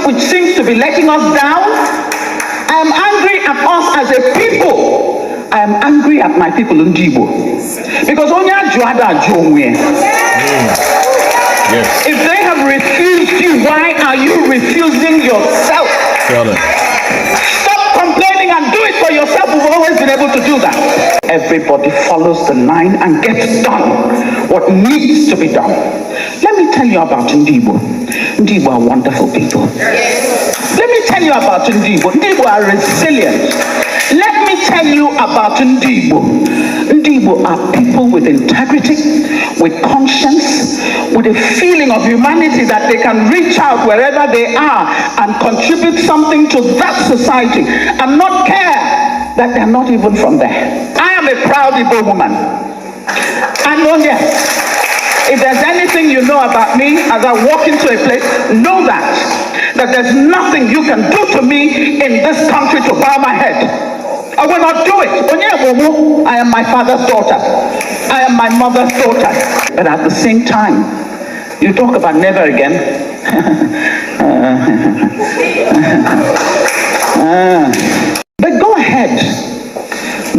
which seems to be letting us down. I am angry at us as a people. I am angry at my people in Igbo. Because if they have refused you, why are you refusing yourself? Stop complaining and do it for yourself. We've always been able to do that. Everybody follows the line and gets done what needs to be done. Let me tell you about Igbo. Igbo are wonderful people. Let me tell you about Igbo. Igbo are resilient. Let me tell you about Igbo. Igbo are people with integrity, with conscience, with a feeling of humanity that they can reach out wherever they are and contribute something to that society and not care that they're not even from there. I am a proud Igbo woman. And if there's anything you know about me as I walk into a place, know that there's nothing you can do to me in this country to bow my head. I will not do it. I am my father's daughter. I am my mother's daughter. But at the same time, you talk about never again. But go ahead.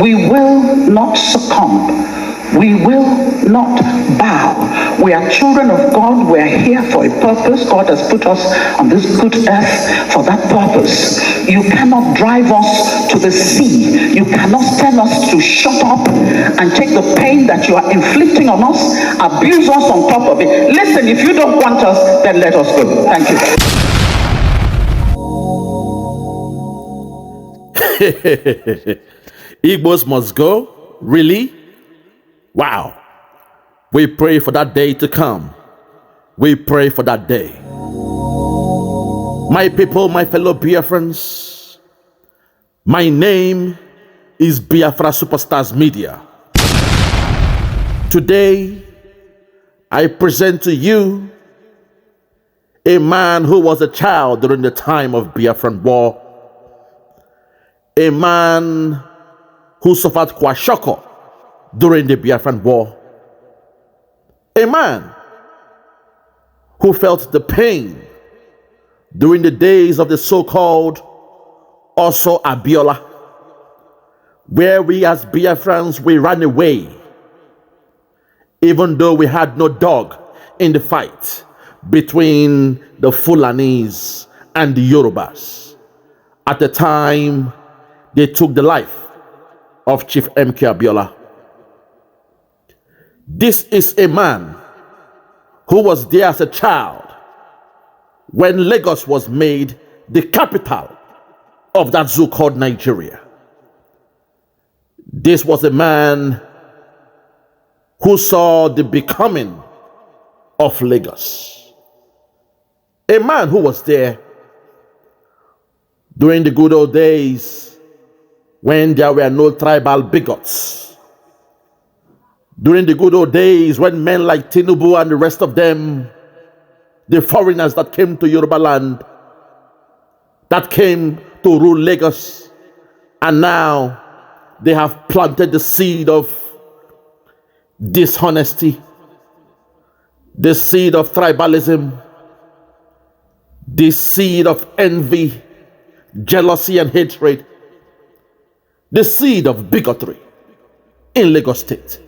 We will not succumb. We will not bow. We are children of God. We are here for a purpose. God has put us on this good earth for that purpose. You cannot drive us to the sea. You cannot tell us to shut up and take the pain that you are inflicting on us, abuse us on top of it. Listen, if you don't want us, then let us go. Thank you. Igbos must go? Really? Wow. We pray for that day to come. We pray for that day. My people, my fellow Biafrans, my name is Biafra Superstars Media. Today, I present to you a man who was a child during the time of Biafran War, a man who suffered kwashoko during the Biafran War, a man who felt the pain during the days of the so-called also Abiola, where we as Biafrans, we ran away, even though we had no dog in the fight between the Fulanis and the Yorubas. At the time, they took the life of Chief M.K. Abiola. This is a man who was there as a child when Lagos was made the capital of that so-called Nigeria. This was a man who saw the becoming of Lagos. A man who was there during the good old days when there were no tribal bigots. During the good old days when men like Tinubu and the rest of them, the foreigners that came to Yoruba land, that came to rule Lagos, and now they have planted the seed of dishonesty, the seed of tribalism, the seed of envy, jealousy and hatred, the seed of bigotry in Lagos State.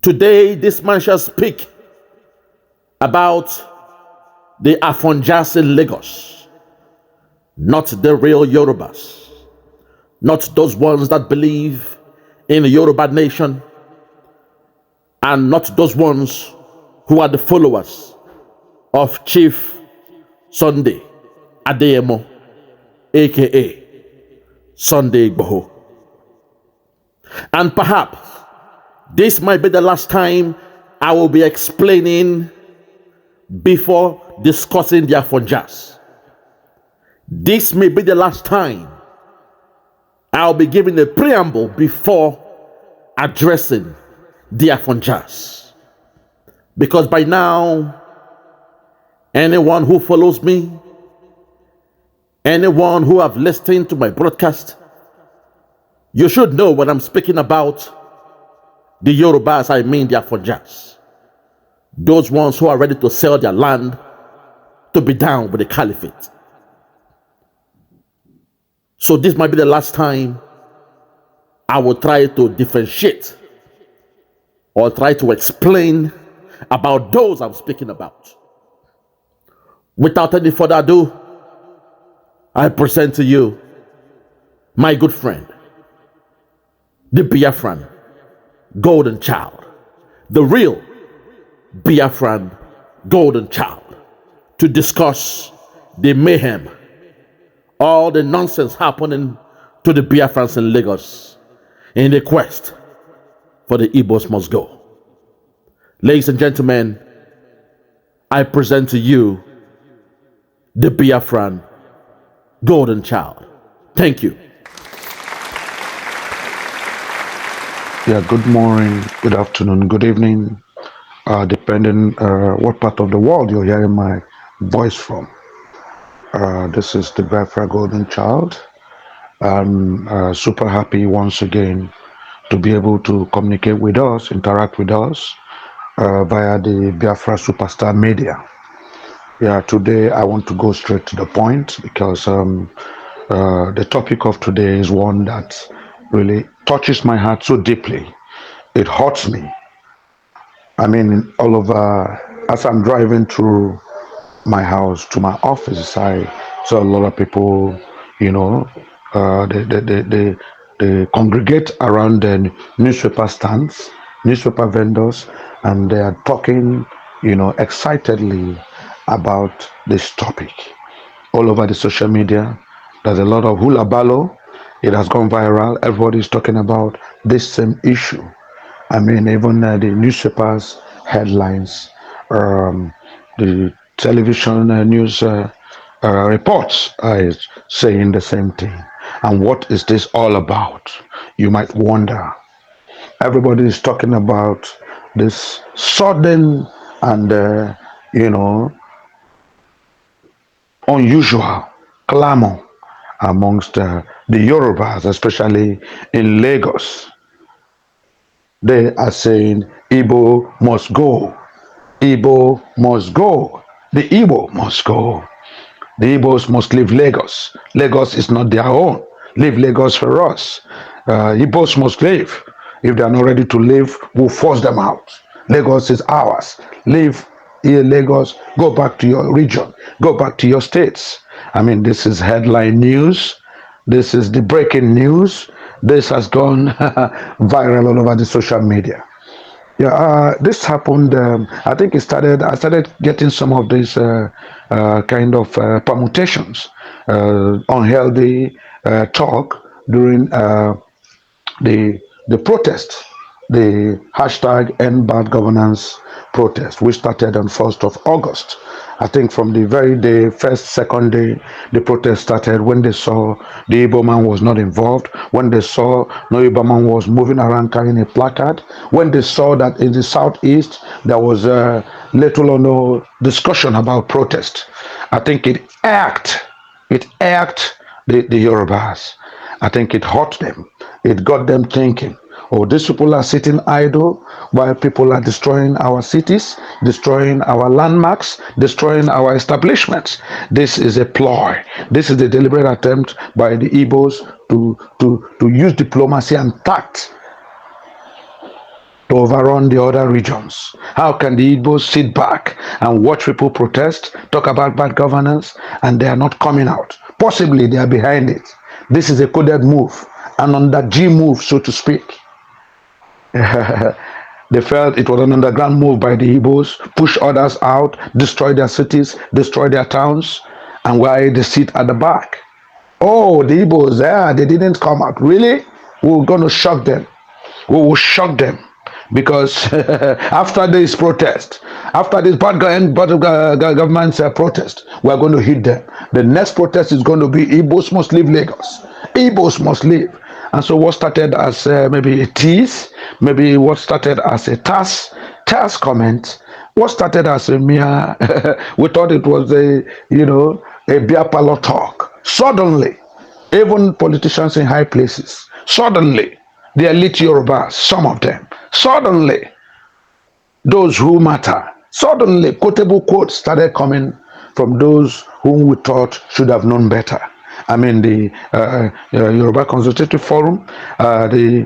Today, this man shall speak about the Afonjas in Lagos, not the real Yorubas, not those ones that believe in the Yoruba nation, and not those ones who are the followers of Chief Sunday Adeyemo, aka Sunday Igboho. And perhaps this might be the last time I will be explaining before discussing the Afonjas. This may be the last time I'll be giving a preamble before addressing the Afonjas. Because by now, anyone who follows me, anyone who have listened to my broadcast, you should know when I'm speaking about the Yorubas, I mean the Afonjas. Those ones who are ready to sell their land, to be down with the caliphate. So this might be the last time I will try to differentiate or try to explain about those I'm speaking about. Without any further ado, I present to you my good friend, the Biafran golden child, the real Biafran golden child, to discuss the mayhem, all the nonsense happening to the Biafrans in Lagos in the quest for the Igbos must go. Ladies and gentlemen, I present to you the Biafran golden child. Thank you. Yeah, good morning, good afternoon, good evening, depending what part of the world you're hearing my voice from. This is the Biafra golden child. I'm super happy once again to be able to communicate with us, interact with us via the Biafra Superstar Media. Yeah, today I want to go straight to the point because the topic of today is one that really touches my heart so deeply. It hurts me. I mean, all over, as I'm driving through my house to my office, I saw a lot of people, you know, they congregate around the newspaper stands, newspaper vendors, and they are talking, you know, excitedly about this topic. All over the social media, there's a lot of hula ballo. It has gone viral. Everybody is talking about this same issue. I mean, even the newspapers headlines, the television news reports are saying the same thing. And what is this all about? You might wonder. Everybody is talking about this sudden and, you know, unusual clamor amongst the Yorubas, especially in Lagos. They are saying Igbo must go. Igbo must go. The Igbo must go. The Igbos must leave Lagos. Lagos is not their own. Leave Lagos for us. Igbos must leave. If they are not ready to leave, we'll force them out. Lagos is ours. Leave here, Lagos. Go back to your region. Go back to your states. I mean, this is headline news. This is the breaking news. This has gone viral all over the social media. Yeah, this happened. I think I started getting some of these kind of permutations, unhealthy talk during the protest, the hashtag End Bad Governance protest, which started on 1st of August. I think from the very day, second day, the protest started when they saw the Igbo man was not involved, when they saw no Igbo man was moving around carrying a placard, when they saw that in the southeast there was little or no discussion about protest. I think it irked the Yorubas. I think it hurt them. It got them thinking, oh, these people are sitting idle while people are destroying our cities, destroying our landmarks, destroying our establishments. This is a ploy. This is a deliberate attempt by the Igbos to use diplomacy and tact to overrun the other regions. How can the Igbos sit back and watch people protest, talk about bad governance, and they are not coming out? Possibly they are behind it. This is a coded move, an under G move, so to speak. They felt it was an underground move by the Igbos, push others out, destroy their cities, destroy their towns, and why they sit at the back. Oh, the Igbos, they didn't come out. Really? We're going to shock them. We will shock them. Because after this protest, after this bad government's protest, we're going to hit them. The next protest is going to be Igbos must leave Lagos. Igbos must leave. And so what started as maybe a tease, maybe what started as a task comment, what started as a mere, we thought it was a beer parlor talk. Suddenly, even politicians in high places, suddenly, the elite Yorubas, some of them, suddenly, those who matter, suddenly quotable quotes started coming from those whom we thought should have known better. I mean, the Yoruba Consultative Forum, the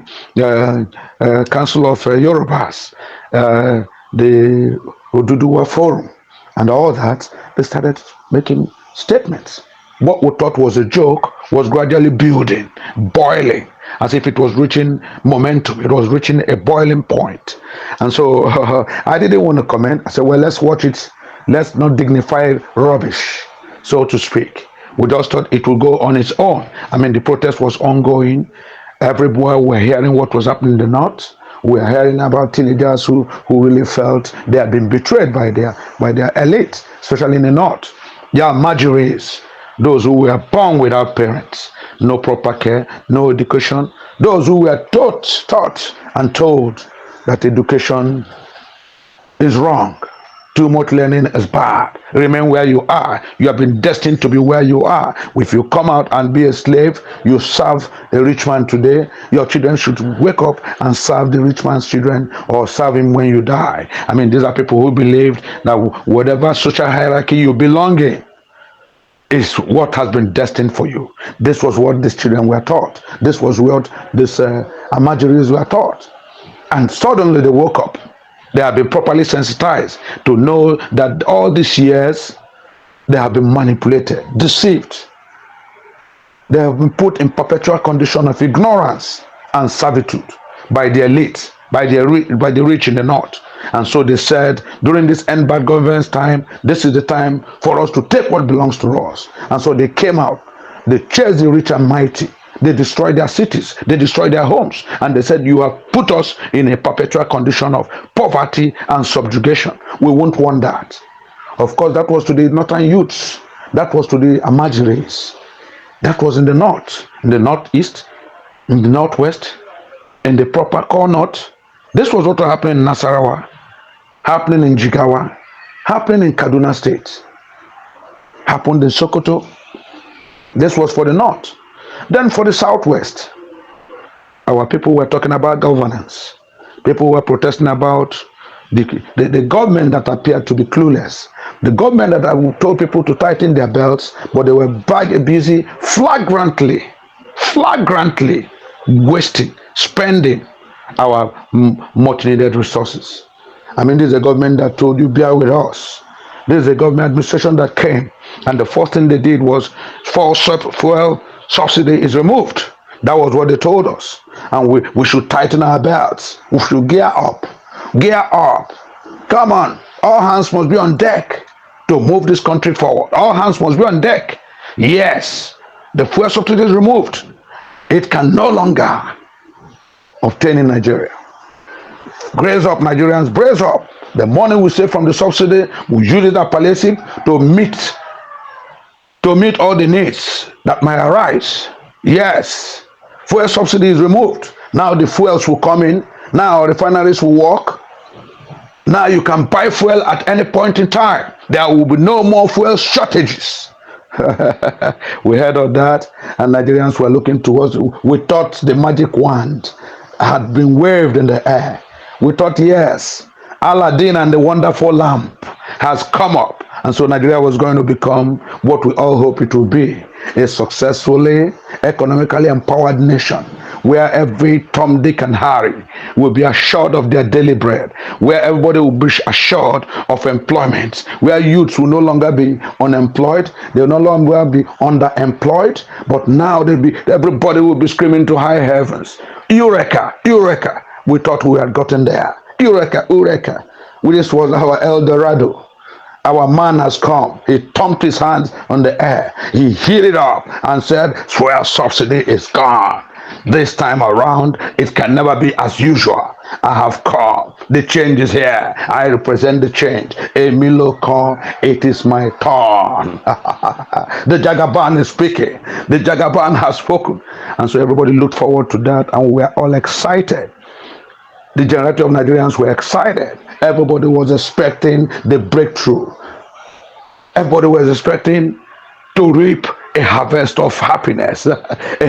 Council of Yorubas, the Oduduwa Forum, and all that. They started making statements. What we thought was a joke was gradually building, boiling, as if it was reaching momentum. It was reaching a boiling point. And so I didn't want to comment. I said, well, let's watch it. Let's not dignify rubbish, so to speak. We just thought it would go on its own. I mean, the protest was ongoing. Everywhere we're hearing what was happening in the north. We're hearing about teenagers who really felt they had been betrayed by their elite, especially in the north. Yeah, marginals, those who were born without parents, no proper care, no education. Those who were taught and told that education is wrong. Too much learning is bad. Remain where you are. You have been destined to be where you are. If you come out and be a slave, you serve a rich man today. Your children should wake up and serve the rich man's children, or serve him when you die. I mean, these are people who believed that whatever social hierarchy you belong in is what has been destined for you. This was what these children were taught. This was what these Amajiris were taught. And suddenly they woke up. They have been properly sensitized to know that all these years they have been manipulated, deceived. They have been put in perpetual condition of ignorance and servitude by the elite, by the rich in the north. And so they said, during this end bad governance time, this is the time for us to take what belongs to us. And so they came out. They chased the rich and mighty. They destroyed their cities, they destroyed their homes, and they said, you have put us in a perpetual condition of poverty and subjugation. We won't want that. Of course, that was to the northern youths. That was to the Amajiris. That was in the north, in the northeast, in the northwest, in the proper core north. This was what happened in Nasarawa, happening in Jigawa, happening in Kaduna State, happened in Sokoto. This was for the north. Then for the southwest, our people were talking about governance. People were protesting about the government that appeared to be clueless. The government that told people to tighten their belts, but they were busy flagrantly wasting, spending our much needed resources. I mean, this is a government that told you, bear with us. This is a government administration that came, and the first thing they did was fuel subsidy is removed. That was what they told us. And we should tighten our belts. We should gear up. Gear up. Come on. All hands must be on deck to move this country forward. All hands must be on deck. Yes, the fuel subsidy is removed. It can no longer obtain in Nigeria. Brace up, Nigerians, brace up. The money we save from the subsidy, we use it as palliative to meet all the needs that might arise. Yes, fuel subsidy is removed. Now the fuels will come in. Now refineries will work. Now you can buy fuel at any point in time. There will be no more fuel shortages. We heard of that, and Nigerians were looking towards. We thought the magic wand had been waved in the air. We thought, yes, Aladdin and the wonderful lamp has come up. And so Nigeria was going to become what we all hope it will be, a successfully, economically empowered nation, where every Tom, Dick, and Harry will be assured of their daily bread, where everybody will be assured of employment, where youths will no longer be unemployed, they will no longer be underemployed, but now everybody will be screaming to high heavens, Eureka, Eureka. We thought we had gotten there. Eureka, Eureka. This was our El Dorado. Our man has come. He thumped his hands on the air. He hit it up and said, fuel subsidy is gone. This time around, it can never be as usual. I have come. The change is here. I represent the change. Emilio come. It is my turn. The Jagaban is speaking. The Jagaban has spoken. And so everybody looked forward to that, and we were all excited. The majority of Nigerians were excited. Everybody was expecting the breakthrough. Everybody was expecting to reap a harvest of happiness, a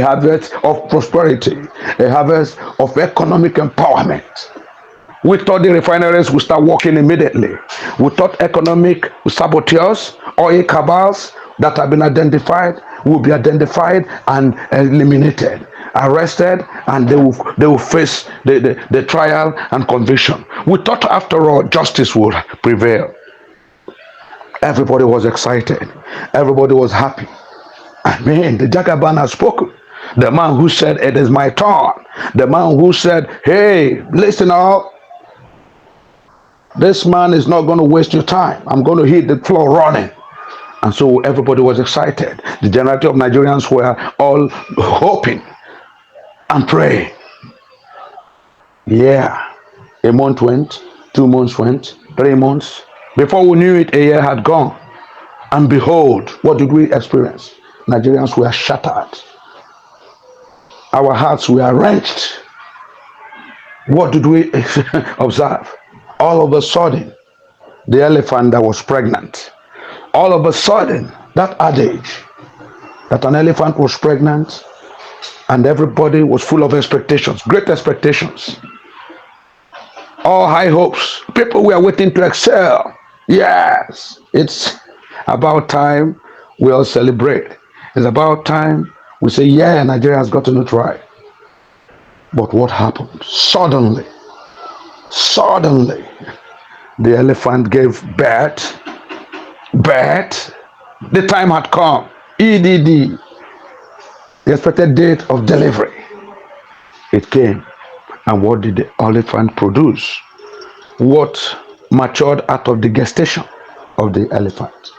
harvest of prosperity, a harvest of economic empowerment. We thought the refineries would start working immediately. We thought economic saboteurs, oil cabals that have been identified will be identified and eliminated, arrested, and they will face the trial and conviction. We thought after all justice would prevail. Everybody was excited. Everybody was happy. I mean, the Jagaban has spoken. The man who said, it is my turn. The man who said, hey, listen all. This man is not going to waste your time. I'm going to hit the floor running. And so everybody was excited. The generality of Nigerians were all hoping and praying. Yeah. A month went, 2 months went, 3 months. Before we knew it, a year had gone. And behold, what did we experience? Nigerians were shattered. Our hearts were wrenched. What did we observe? All of a sudden, the elephant that was pregnant. All of a sudden, that adage that an elephant was pregnant and everybody was full of expectations, great expectations. All high hopes. People were waiting to excel. Yes, it's about time we all celebrate. It's about time we say, yeah, Nigeria has gotten it right. But what happened? Suddenly, the elephant gave birth. The time had come. EDD, the expected date of delivery. It came. And what did the elephant produce? What matured out of the gestation of the elephant?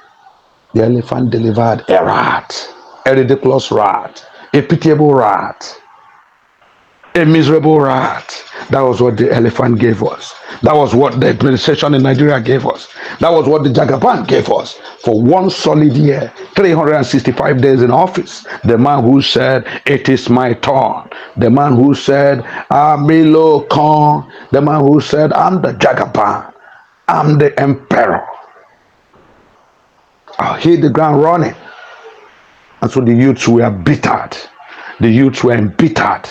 The elephant delivered a rat, a ridiculous rat, a pitiable rat, a miserable rat. That was what the elephant gave us. That was what the administration in Nigeria gave us. That was what the Jagaban gave us. For 1 solid year, 365 days in office, the man who said, it is my turn. The man who said, Amilo Khan. The man who said, I'm the Jagaban. I'm the emperor. I hit the ground running. And so the youths were bittered. The youths were embittered.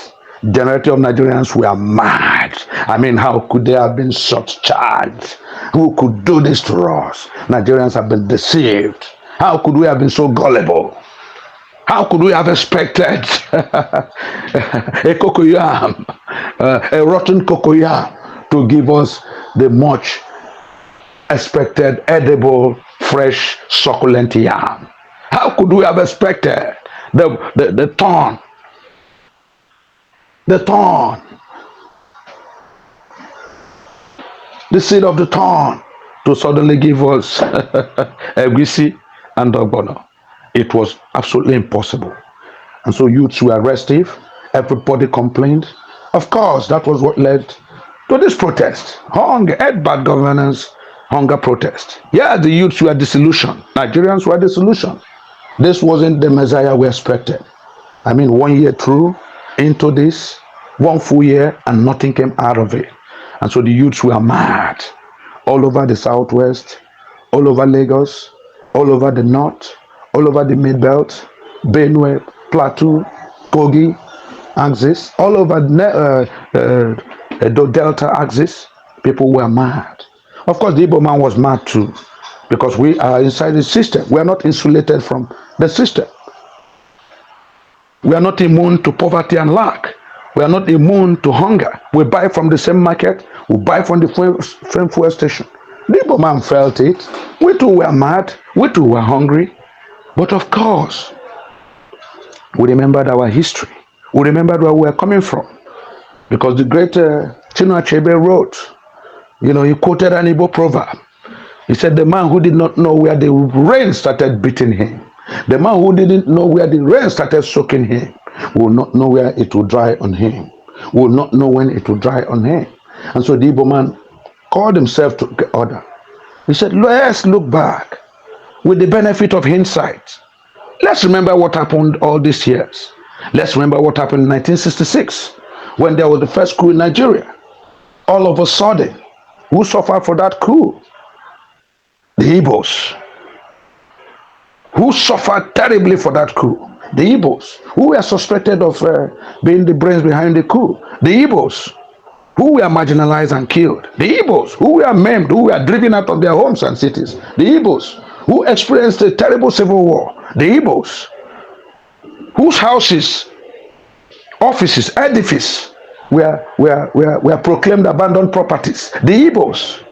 Generality of Nigerians were mad. I mean, how could they have been such charged? Who could do this to us? Nigerians have been deceived. How could we have been so gullible? How could we have expected a cocoyam, a rotten cocoyam, to give us the much expected, edible, fresh, succulent yam? How could we have expected the thorn? The thorn, the seed of the thorn, to suddenly give us egusi and ogbono. It was absolutely impossible. And so youths were restive. Everybody complained. Of course, that was what led to this protest. Hunger, bad governance, hunger protest. Yeah, the youths were disillusioned. Nigerians were disillusioned. This wasn't the Messiah we expected. I mean, 1 year through, into this, 1 full year, and nothing came out of it. And so the youths were mad all over the southwest, all over Lagos, all over the north, all over the mid-belt, Benue, Plateau, Kogi axis, all over the Delta axis. People were mad. Of course, the Igbo man was mad too, because we are inside the system. We are not insulated from the system. We are not immune to poverty and lack. We are not immune to hunger. We buy from the same market. We buy from the same fuel station. The Igbo man felt it. We too were mad. We too were hungry. But of course, we remembered our history. We remembered where we were coming from. Because the great Chinua Achebe wrote, he quoted an Igbo proverb. He said, the man who did not know where the rain started beating him, the man who didn't know where the rain started soaking him, will not know where it will dry on him, will not know when it will dry on him. And so the Igbo man called himself to order. He said, let's look back with the benefit of hindsight. Let's remember what happened all these years. Let's remember what happened in 1966 when there was the first coup in Nigeria. All of a sudden, who suffered for that coup? The Igbos. Who suffered terribly for that coup? The Igbos. Who were suspected of being the brains behind the coup? The Igbos. who were marginalized and killed. The Igbos, who were maimed, who were driven out of their homes and cities. The Igbos, who experienced a terrible civil war. The Igbos, whose houses, offices, edifices were proclaimed abandoned properties. The Igbos,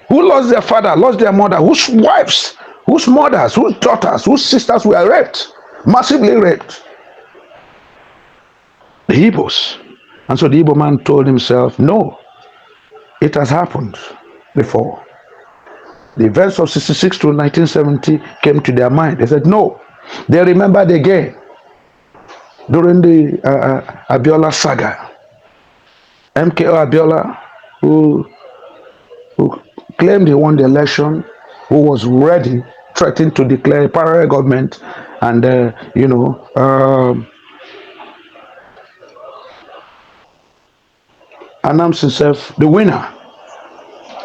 who lost their father, lost their mother, whose wives, whose mothers, whose daughters, whose sisters were raped, massively raped. The Igbos. And so the Igbo man told himself, no, it has happened before. The events of 66 to 1970 came to their mind. They said, no. They remembered again during the Abiola saga. MKO Abiola, who claimed he won the election, who was ready, threatened to declare a parallel government, and announced himself the winner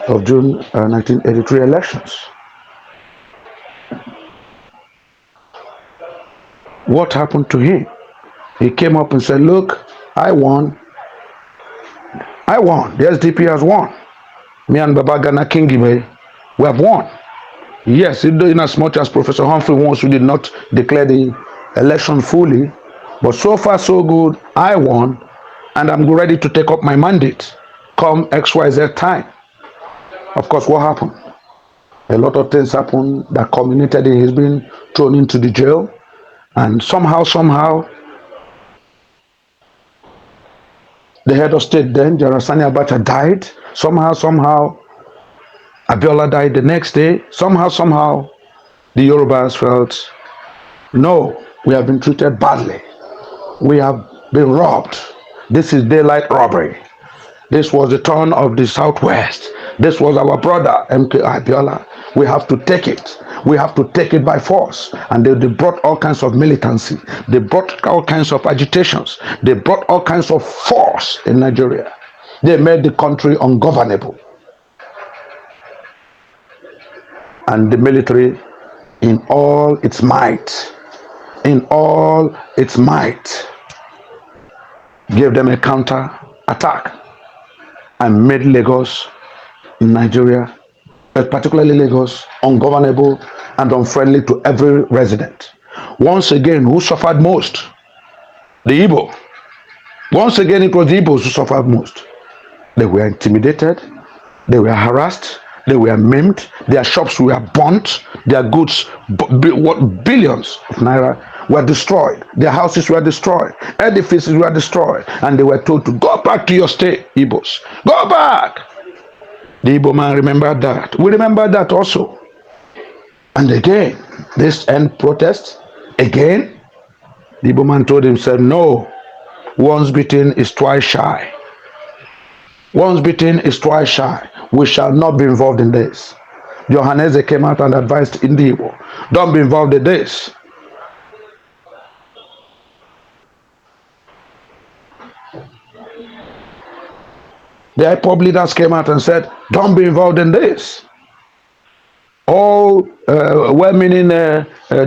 of June 1983 elections. What happened to him? He came up and said, look, I won. The SDP has won. Me and Babagana Kingibe, we have won. Yes, in as much as Professor Humphrey once, we did not declare the election fully, but so far so good. I won, and I'm ready to take up my mandate come XYZ time. Of course, what happened? A lot of things happened that culminated in his being thrown into the jail, and somehow, the head of state then, General Sani Abacha, died. Somehow, Abiola died the next day. Somehow, the Yorubas felt, no, we have been treated badly. We have been robbed. This is daylight robbery. This was the turn of the Southwest. This was our brother, MK Abiola. We have to take it. We have to take it by force. And they brought all kinds of militancy. They brought all kinds of agitations. They brought all kinds of force in Nigeria. They made the country ungovernable. And the military, in all its might, gave them a counter attack and made Lagos, Nigeria, particularly Lagos, ungovernable and unfriendly to every resident. Once again, who suffered most? The Igbo. Once again, it was the Igbos who suffered most. They were intimidated, they were harassed, they were maimed, their shops were burnt, their goods, billions of naira, were destroyed, their houses were destroyed, edifices were destroyed, and they were told to go back to your state, Igbos. Go back! The Igbo man remembered that. We remember that also. And again, this end protest, again, the Igbo man told himself, no, once bitten is twice shy. Once bitten is twice shy. We shall not be involved in this. Johannese came out and advised Igbo, don't be involved in this. The IPOB leaders came out and said, don't be involved in this. All well-meaning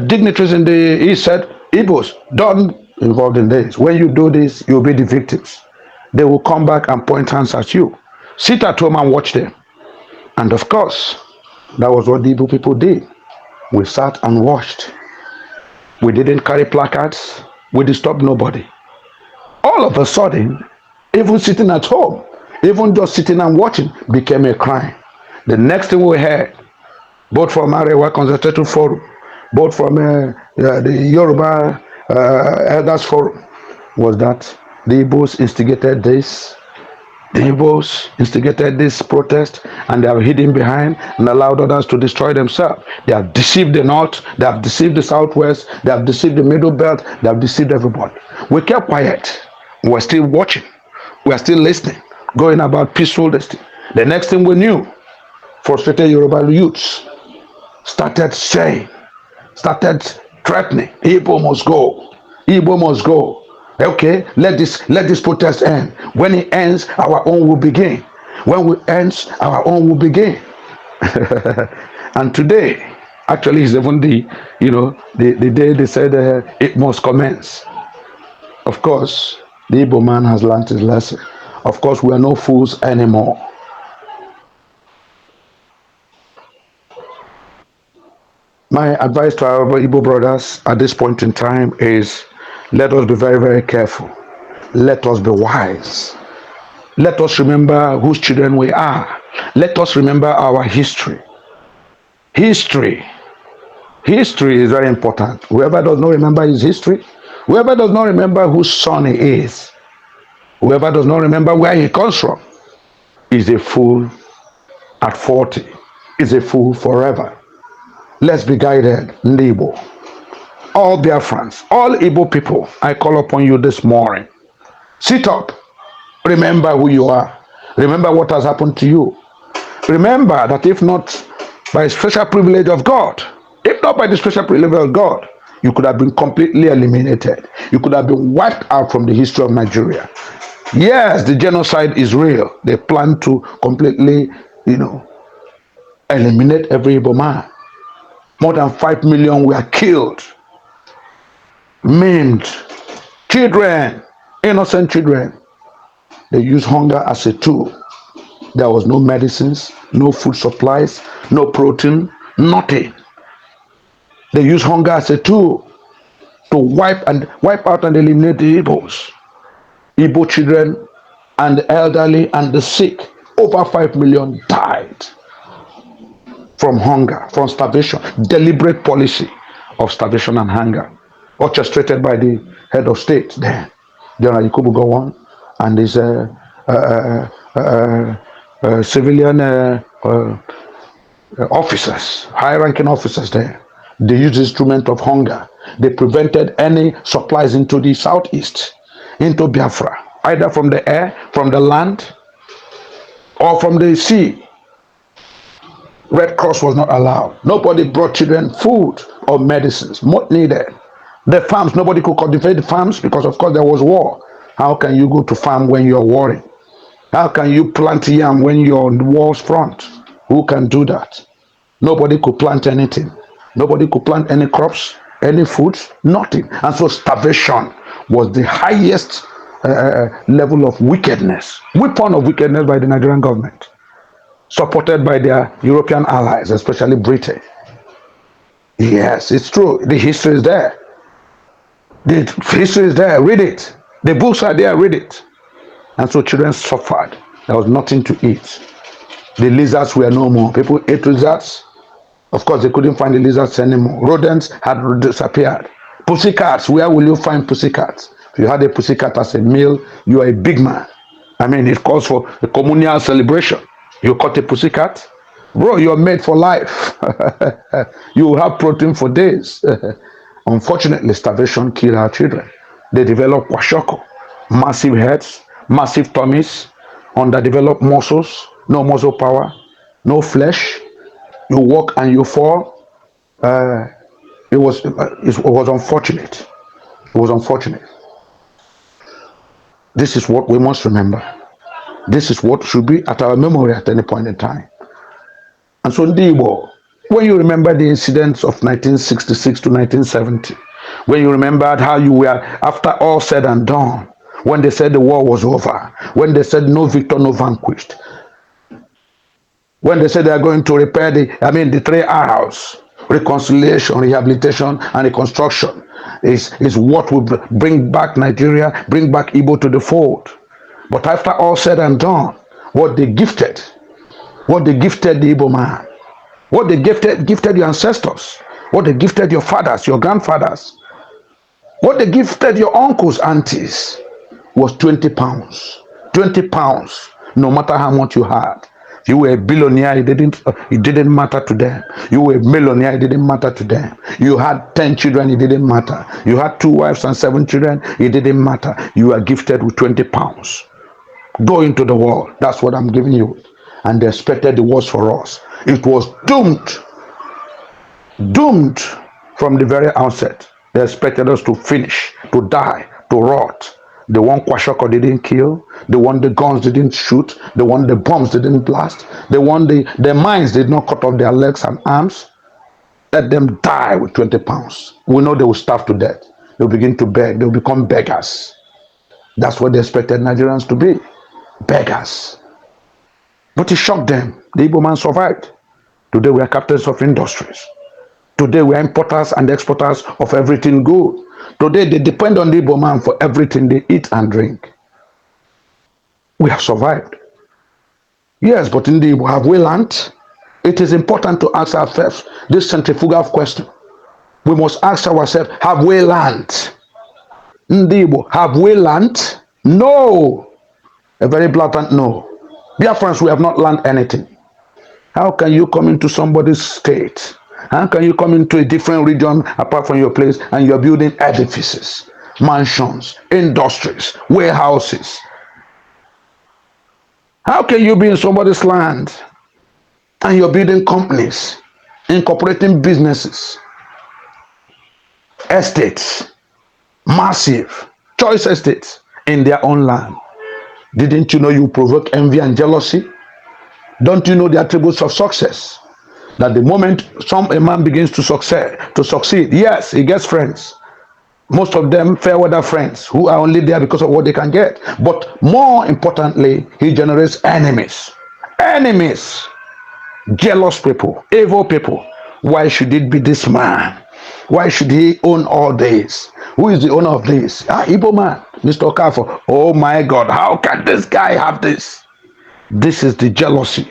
dignitaries in the East said, Igbos, don't be involved in this. When you do this, you'll be the victims. They will come back and point hands at you. Sit at home and watch them. And of course, that was what the Igbo people did. We sat and watched. We didn't carry placards. We disturbed nobody. All of a sudden, even sitting at home, even just sitting and watching became a crime. The next thing we heard, both from Arewa Consultative Forum, both from the Yoruba Elders Forum, was that the Igbos instigated this. The Igbos instigated this protest, and they are hidden behind and allowed others to destroy themselves. They have deceived the North, they have deceived the Southwest, they have deceived the Middle Belt, they have deceived everybody. We kept quiet. We're still watching. We're still listening, going about peaceful destiny. The next thing we knew, frustrated Yoruba youths started saying, started threatening, Igbo must go. Igbo must go. Okay, let this protest end. When it ends, our own will begin. When it ends, our own will begin. And today, actually, is even the day they said it must commence. Of course, the Igbo man has learned his lesson. Of course, we are no fools anymore. My advice to our Igbo brothers at this point in time is let us be very, very careful. Let us be wise. Let us remember whose children we are. Let us remember our history. History is very important. Whoever does not remember his history, whoever does not remember whose son he is, whoever does not remember where he comes from, is a fool at 40, is a fool forever. Let's be guided, Igbo. All Biafrans, all Igbo people, I call upon you this morning. Sit up. Remember who you are. Remember what has happened to you. Remember that if not by special privilege of God, if not by the special privilege of God, you could have been completely eliminated. You could have been wiped out from the history of Nigeria. Yes, the genocide is real. They plan to completely, eliminate every Igbo man. More than 5 million were killed, maimed, children, innocent children. They used hunger as a tool. There was no medicines, no food supplies, no protein, nothing. They used hunger as a tool to wipe out and eliminate the Igbos. Igbo children and the elderly and the sick, over 5 million died from hunger, from starvation, deliberate policy of starvation and hunger, orchestrated by the head of state then, General Dokubo go on, and his civilian officers, high-ranking officers there. They used the instrument of hunger. They prevented any supplies into the southeast, into Biafra, either from the air, from the land, or from the sea. Red Cross was not allowed. Nobody brought children food or medicines, what needed. The farms, nobody could cultivate the farms because, of course, there was war. How can you go to farm when you're warring? How can you plant yam when you're on the war's front? Who can do that? Nobody could plant anything. Nobody could plant any crops, any foods, nothing. And so starvation was the highest level of wickedness, weapon of wickedness by the Nigerian government, supported by their European allies, especially Britain. Yes, it's true. The history is there. The history is there. Read it. The books are there. Read it. And so children suffered. There was nothing to eat. The lizards were no more. People ate lizards. Of course, they couldn't find the lizards anymore. Rodents had disappeared. Pussycats, where will you find pussycats? If you had a pussycat as a meal, you are a big man. I mean, it calls for a communal celebration. You caught a pussycat, bro, you're made for life. You will have protein for days. Unfortunately, starvation killed our children. They developed kwashiorkor, massive heads, massive tummies, underdeveloped muscles, no muscle power, no flesh. You walk and you fall. It was unfortunate. It was unfortunate. This is what we must remember. This is what should be at our memory at any point in time. And so, Ndibo, when you remember the incidents of 1966 to 1970, when you remembered how you were, after all said and done, when they said the war was over, when they said no victor, no vanquished, when they said they are going to repair the 3 R's, reconciliation, rehabilitation, and reconstruction, is what will bring back Nigeria, bring back Igbo to the fold. But after all said and done, what they gifted the Igbo man, what they gifted your ancestors, what they gifted your fathers, your grandfathers, what they gifted your uncles, aunties, was 20 pounds. 20 pounds, no matter how much you had. If you were a billionaire, it didn't matter to them. You were a millionaire, it didn't matter to them. You had 10 children, it didn't matter. You had 2 wives and 7 children, it didn't matter. You were gifted with 20 pounds. Go into the world. That's what I'm giving you. And they expected the worst for us. It was doomed. Doomed from the very outset. They expected us to finish, to die, to rot. The one kwashiorkor didn't kill, the one the guns didn't shoot, the one the bombs didn't blast, the one the mines did not cut off their legs and arms. Let them die with 20 pounds. We know they will starve to death. They'll begin to beg. They'll become beggars. That's what they expected Nigerians to be. beggars. But it shocked them. The Igbo man survived. Today we are captains of industries. Today we are importers and exporters of everything good. Today they depend on the Igbo man for everything they eat and drink. We have survived. Yes, but in the Igbo, have we learned? It is important to ask ourselves this centrifugal question. We must ask ourselves, have we learned? In the Igbo, have we learned? No. A very blatant no. Dear friends, we have not learned anything. How can you come into somebody's state? How can you come into a different region apart from your place and you're building edifices, mansions, industries, warehouses? How can you be in somebody's land and you're building companies, incorporating businesses, estates, massive choice estates in their own land? Didn't you know you provoke envy and jealousy? Don't you know the attributes of success? That the moment a man begins to succeed, yes, he gets friends. Most of them fair weather friends who are only there because of what they can get. But more importantly, he generates enemies. Enemies. Jealous people, evil people. Why should it be this man? Why should he own all this? Who is the owner of this? Igbo man, Mr. Okafo. Oh my God, how can this guy have this? This is the jealousy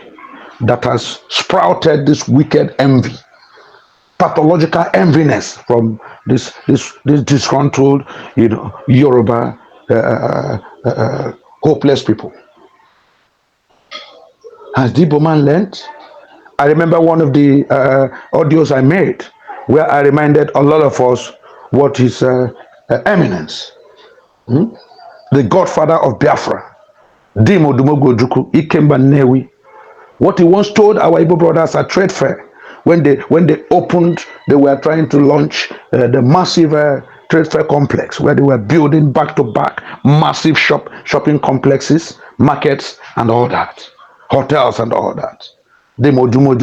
that has sprouted this wicked envy, pathological enviness from this disgruntled, Yoruba hopeless people. Has the Igbo man learned? I remember one of the audios I made where I reminded a lot of us what his eminence, the godfather of Biafra, Dimo Dumogo Ojukwu, Ikemba Newi, what he once told our Igbo brothers at trade fair when they opened, they were trying to launch the massive trade fair complex where they were building back-to-back massive shopping complexes, markets, and all that, hotels and all that. Dimo Dumogo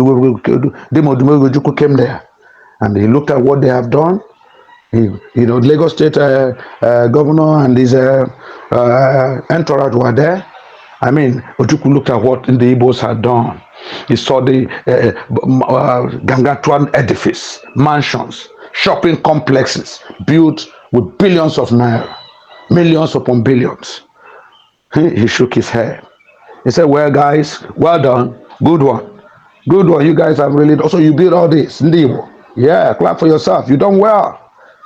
Ojukwu came there and he looked at what they have done. Lagos State governor and his entourage were there. I mean, Ojukwu looked at what the Igbos had done. He saw the Gangatuan edifice, mansions, shopping complexes built with billions of naira, millions upon billions. He shook his head. He said, well, guys, well done. Good one. Good one. You guys have really, also you built all this. Ndibo. Yeah, clap for yourself. You done well.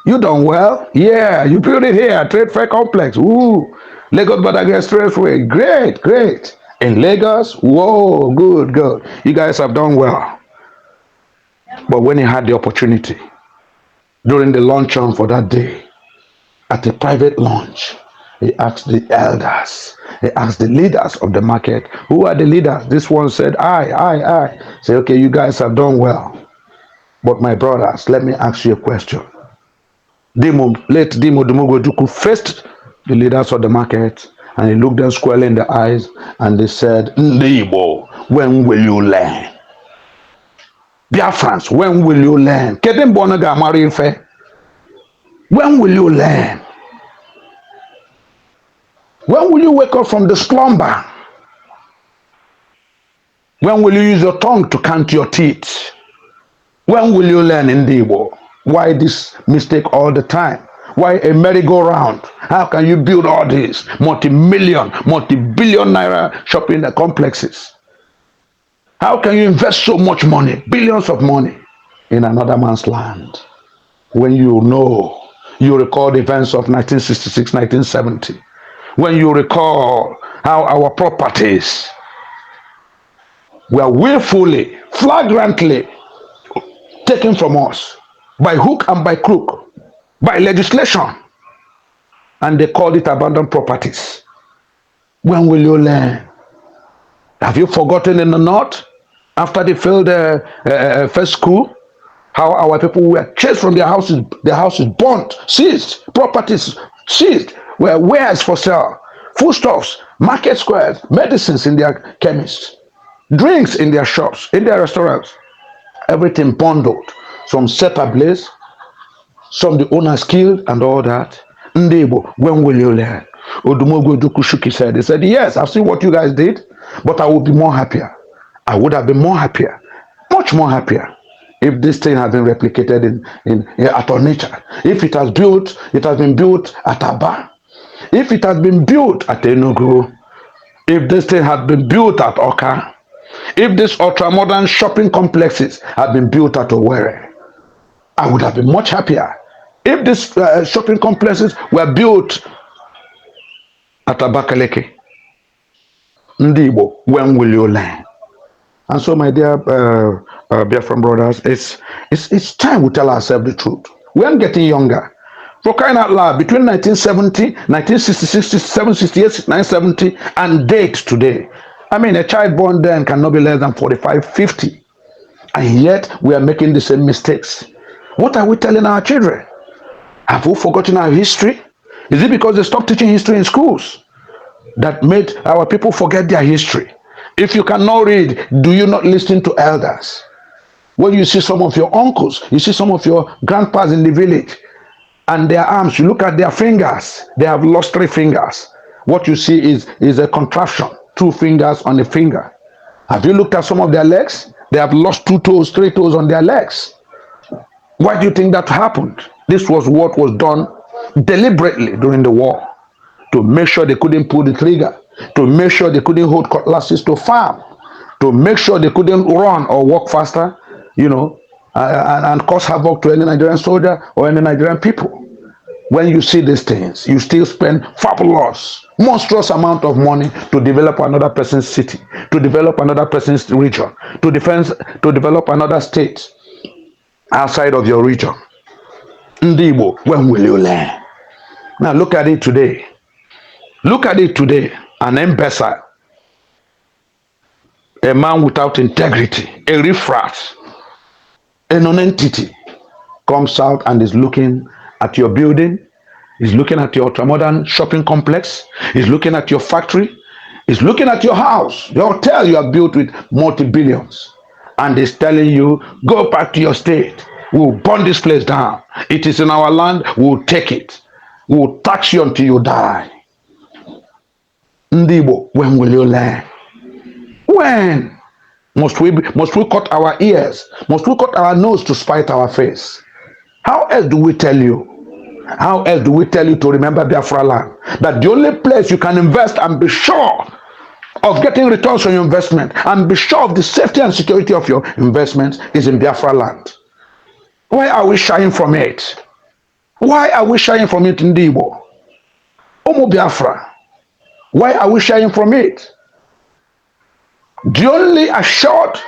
You done well. Yeah, you built it here. Trade fair complex. Ooh. Lagos Badagry Expressway. Great, great. In Lagos, whoa, good. You guys have done well. But when he had the opportunity, during the luncheon for that day, at a private lunch, he asked the elders, he asked the leaders of the market, who are the leaders? This one said, I. Say, okay, you guys have done well. But my brothers, let me ask you a question. Late Dimo Dumogo Ojukwu faced the leaders of the market and he looked them squarely in the eyes and they said, Ndibo, when will you learn? Biafrans, when will you learn? When will you learn? When will you wake up from the slumber? When will you use your tongue to count your teeth? When will you learn in Ndibo? Why this mistake all the time? Why a merry-go-round? How can you build all these multi-billion naira shopping complexes? How can you invest so much money, billions of money, in another man's land? When you recall the events of 1966, 1970. When you recall how our properties were willfully, flagrantly taken from us by hook and by crook, by legislation, and they called it abandoned properties. When will you learn? Have you forgotten in the north, after they failed first coup, how our people were chased from their houses burnt, seized, properties seized, were wares for sale, foodstuffs, market squares, medicines in their chemists, drinks in their shops, in their restaurants, everything bundled, some set ablaze, some the owners killed and all that. Ndibo, when will you learn? Odumogu said. He said, yes, I've seen what you guys did, but I would be more happier. I would have been more happier, much more happier, if this thing had been replicated at Onitsha. If it has been built at Aba. If it has been built at Enugu. If this thing had been built at Oka. If these ultra-modern shopping complexes had been built at Owerri, I would have been much happier. If these shopping complexes were built at Abakaliki. Ndị Igbo, when will you learn? And so, my dear Biafran brothers, it's time we tell ourselves the truth. We are getting younger. For crying out loud, between 1970, 1966, 67, 68, 1970, and date today. I mean, a child born then cannot be less than 45, 50. And yet, we are making the same mistakes. What are we telling our children? Have we forgotten our history? Is it because they stopped teaching history in schools that made our people forget their history? If you cannot read, do you not listen to elders? When you see some of your uncles, you see some of your grandpas in the village, and their arms, you look at their fingers, they have lost 3 fingers. What you see is a contraption, 2 fingers on a finger. Have you looked at some of their legs? They have lost 2 toes, 3 toes on their legs. Why do you think that happened? This was what was done deliberately during the war, to make sure they couldn't pull the trigger, to make sure they couldn't hold cutlasses to farm, to make sure they couldn't run or walk faster, and cause havoc to any Nigerian soldier or any Nigerian people. When you see these things, you still spend fabulous, monstrous amount of money to develop another person's city, to develop another person's region, to develop another state outside of your region. Ndị Igbo, when will you learn? Now look at it today. Look at it today. An imbecile, a man without integrity, a riffraff, a non-entity comes out and is looking at your building, is looking at your ultra-modern shopping complex, is looking at your factory, is looking at your house, your hotel you have built with multi-billions, and is telling you, go back to your state. We'll burn this place down. It is in our land. We'll take it. We'll tax you until you die. Ndị Igbo, when will you learn? When? Must we cut our ears? Must we cut our nose to spite our face? How else do we tell you? How else do we tell you to remember Biafra land? That the only place you can invest and be sure of getting returns on your investment and be sure of the safety and security of your investments is in Biafra land. Why are we shying from it? Why are we shying from it in Igbo? Omo Biafra. Why are we shying from it? The only assured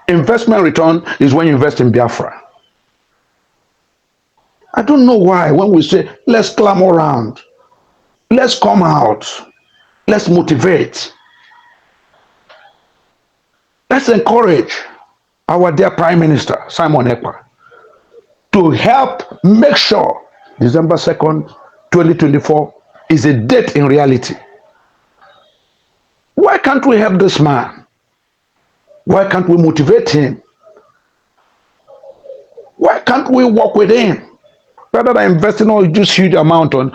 investment return is when you invest in Biafra. I don't know why when we say, let's clamor around, let's come out, let's motivate, let's encourage our dear Prime Minister, Simon Ekpa, to help make sure December 2nd, 2024 is a date in reality. Why can't we help this man? Why can't we motivate him? Why can't we work with him? Rather than investing all this huge amount on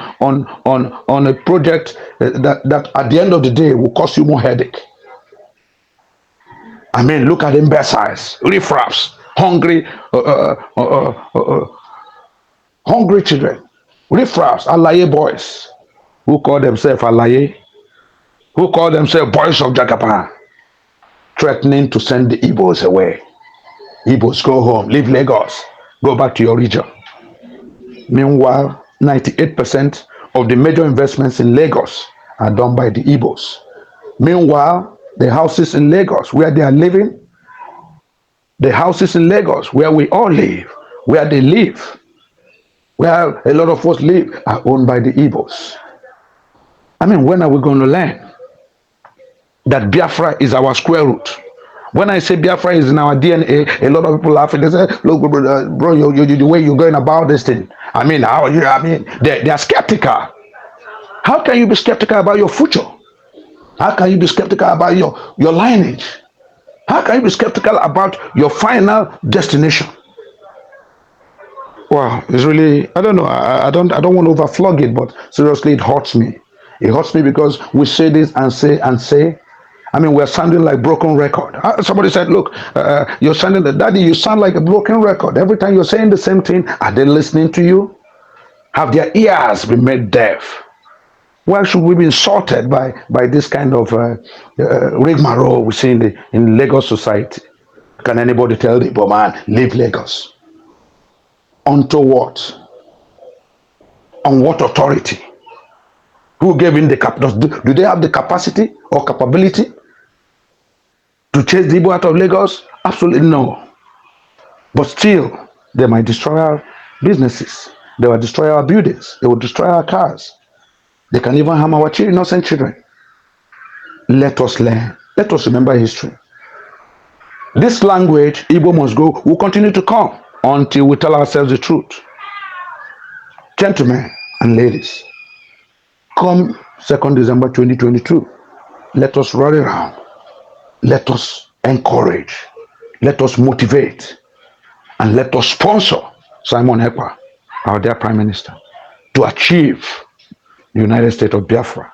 a project that at the end of the day will cause you more headache. I mean, look at imbeciles, riffraffs, hungry children, riffraffs, alaye boys, who call themselves alaye, who call themselves boys of Jagaban, threatening to send the Igbos away. Igbos, go home, leave Lagos, go back to your region. Meanwhile, 98% of the major investments in Lagos are done by the Igbos. Meanwhile, the houses in Lagos where they are living, the houses in Lagos where we all live, where they live, where a lot of us live, are owned by the Igbos. I mean, when are we going to learn that Biafra is our square root? When I say Biafra is in our DNA, a lot of people laugh and they say, look, bro, the way you're going about this thing. I mean, they are skeptical. How can you be skeptical about your future? How can you be skeptical about your lineage? How can you be skeptical about your final destination? Wow, it's really, I don't know, I don't want to overflog it, but seriously, it hurts me. It hurts me because we say this and say and say. I mean, we're sounding like broken record. Somebody said, look, you're sounding like, Daddy, you sound like a broken record. Every time you're saying the same thing, are they listening to you? Have their ears been made deaf? Why should we be insulted by this kind of rigmarole we see in Lagos society? Can anybody tell the Igbo man, leave Lagos? Unto what? On what authority? Who gave him the capacity? Do they have the capacity or capability to chase the Igbo out of Lagos? Absolutely no. But still, they might destroy our businesses. They will destroy our buildings. They will destroy our cars. They can even harm our innocent children. Let us learn. Let us remember history. This language, Igbo must go, will continue to come until we tell ourselves the truth. Gentlemen and ladies, come 2nd December 2022, let us rally around. Let us encourage. Let us motivate. And let us sponsor Simon Ekpa, our dear Prime Minister, to achieve the United States of Biafra.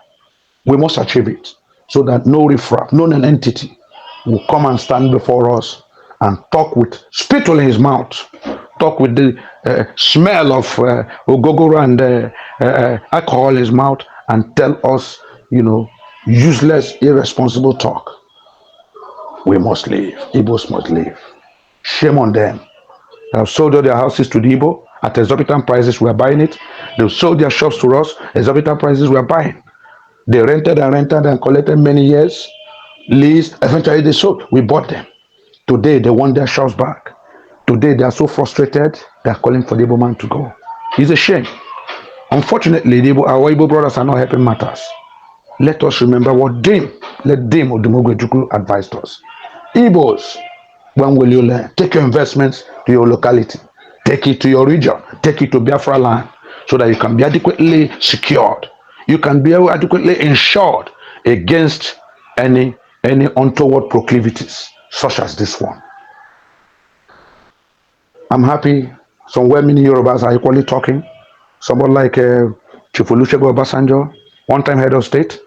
We must achieve it so that no riffraff, no entity will come and stand before us and talk with spittle in his mouth, talk with the smell of ogogoro and alcohol in his mouth and tell us, useless, irresponsible talk. We must leave. Igbos must leave. Shame on them. They have sold all their houses to the Igbo at exorbitant prices. We are buying it. They've sold their shops to us, exorbitant prices. We are buying. They rented and collected many years. Leased. Eventually they sold. We bought them. Today they want their shops back. Today they are so frustrated. They are calling for the Igbo man to go. It's a shame. Unfortunately, our Igbo brothers are not helping matters. Let us remember what Dame WORNED advised us. Igbos, when will you learn? Take your investments to your locality. Take it to your region. Take it to Biafra land so that you can be adequately secured. You can be adequately insured against any untoward proclivities such as this one. I'm happy somewhere many Yorubas are equally talking. Someone like Chief Olusegun Obasanjo, one-time head of state,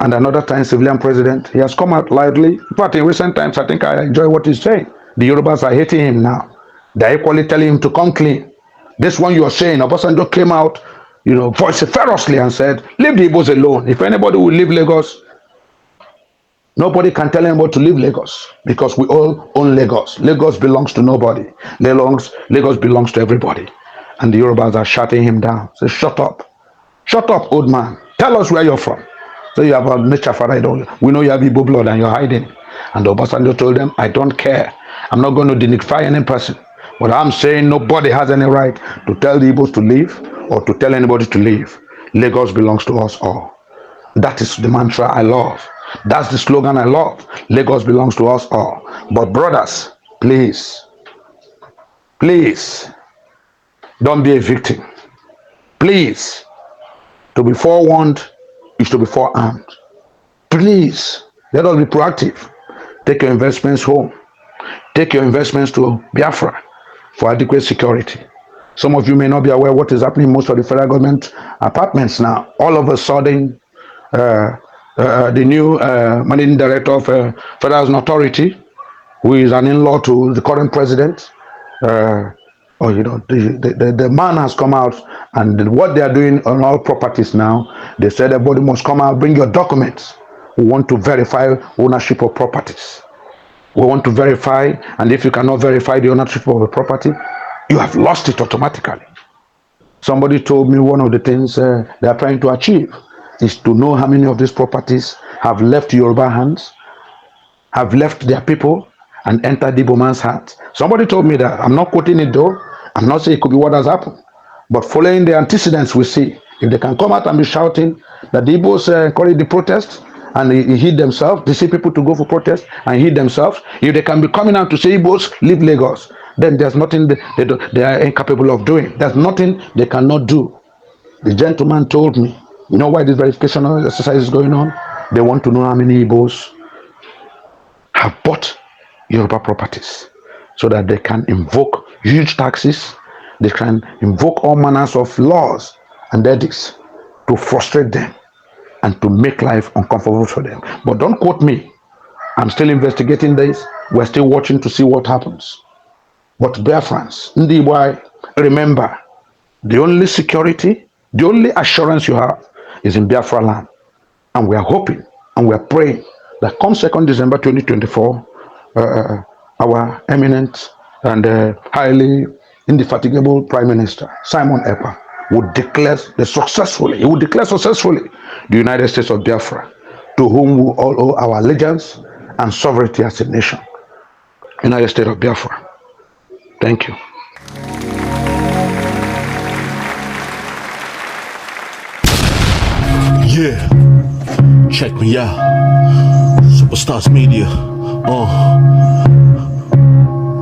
and another time civilian president. He has come out loudly. But in recent times, I think I enjoy what he's saying. The Yorubas are hating him now. They're equally telling him to come clean. This one you're saying, Obasanjo came out, vociferously and said, leave the Igbos alone. If anybody will leave Lagos, nobody can tell anybody to leave Lagos because we all own Lagos. Lagos belongs to nobody. Lagos belongs to everybody. And the Yorubas are shutting him down. Say, shut up. Shut up, old man. Tell us where you're from. So you have a nature father. We know you have Igbo blood and you're hiding. And Obasanjo told them, I don't care. I'm not going to dignify any person. But I'm saying nobody has any right to tell the Igbos to leave or to tell anybody to leave. Lagos belongs to us all. That is the mantra I love. That's the slogan I love. Lagos belongs to us all. But brothers, please, don't be a victim. Please, to be forewarned is to be forearmed. Please, let us be proactive. Take your investments home. Take your investments to Biafra for adequate security. Some of you may not be aware what is happening in most of the federal government apartments now. All of a sudden, the new managing director of Federal Housing Authority, who is an in-law to the current president, the man has come out, and what they are doing on all properties now, they said everybody must come out, bring your documents. We want to verify ownership of properties. We want to verify, and if you cannot verify the ownership of a property, you have lost it automatically. Somebody told me one of the things they are trying to achieve is to know how many of these properties have left Yoruba hands, have left their people, and entered the Igbo man's heart. Somebody told me that. I'm not quoting it though. I'm not saying it could be what has happened. But following the antecedents we see, if they can come out and be shouting that the Igbos encourage the protest and they hid themselves, they see people to go for protest and hid themselves. If they can be coming out to say Igbos leave Lagos, then there's nothing they are incapable of doing. There's nothing they cannot do. The gentleman told me, you know why this verification exercise is going on? They want to know how many Igbos have bought Yoruba properties so that they can invoke huge taxes. They can invoke all manners of laws and edicts to frustrate them and to make life uncomfortable for them. But don't quote me. I'm still investigating this. We're still watching to see what happens. But Biafrans, Ndiwai, remember, the only security, the only assurance you have is in Biafra land. And we are hoping and we are praying that come 2nd December 2024, our eminent and highly indefatigable Prime Minister, Simon EKPA, would declare successfully the United States of Biafra, to whom we all owe our allegiance and sovereignty as a nation. United States of Biafra. Thank you. Yeah, check me out. Superstars Media.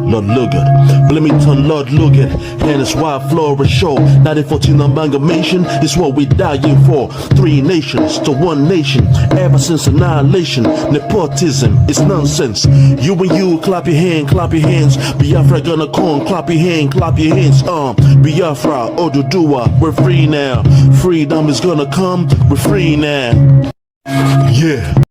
Lord Logan, Bloomington, Lord Logan, and it's why Flora show 1914 amalgamation is what we dying for. 3 nations to 1 nation, ever since annihilation. Nepotism is nonsense. You and you, clap your hands. Biafra gonna come, clap your hands. Biafra, Oduduwa, we're free now. Freedom is gonna come, we're free now. Yeah.